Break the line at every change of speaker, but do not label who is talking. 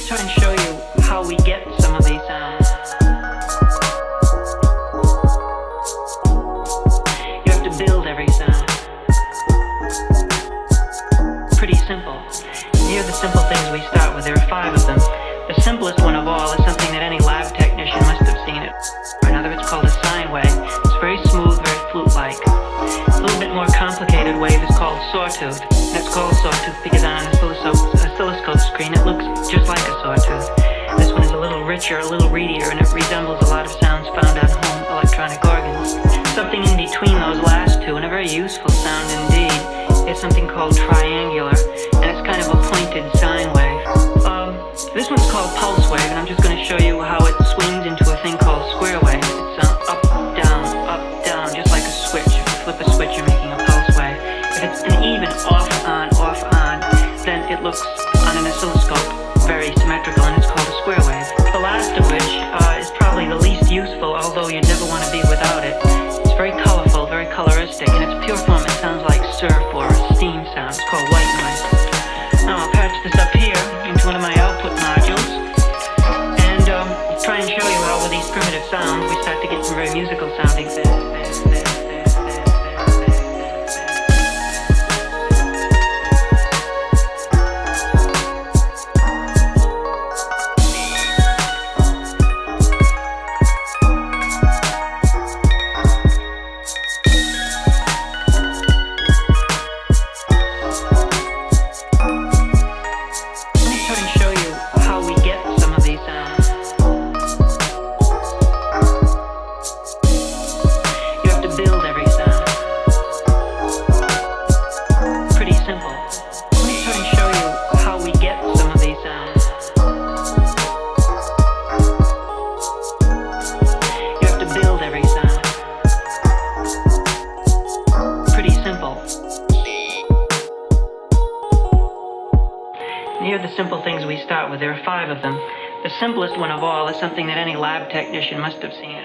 try and show you how we get some of these sounds. You have to build every sound. Pretty simple. Here are the simple things we start with. There are 5 of them. The simplest one of all is something that any lab technician must have seen it. Another, it's called a sine wave. It's very smooth, very flute-like. A little bit more complicated wave is called sawtooth. And it's called sawtooth because on an oscilloscope screen it looks just like a sawtooth. This one is a little richer, a little reedier, and it resembles a lot of sounds found on home electronic organs. Something in between those last two, and a very useful sound indeed, is something called triangular, and it's kind of a pointed sine wave. This one's called pulse wave, and I'm just going to show you how it swings into a thing called square wave. It's up, down, just like a switch. If you flip a switch, you're making a pulse wave. If it's an even off, on, then it looks on an oscilloscope very symmetrical, and it's called a square wave. The last of which is probably the least useful, although you'd never want to be without it. It's very colorful, very coloristic, and its pure form, it sounds like surf or a steam sound. It's called white noise. Now I'll patch this up here into one of my output modules and try and show you how with these primitive sounds we start to get some very musical sounding things. Here are the simple things we start with. There are 5 of them. The simplest one of all is something that any lab technician must have seen.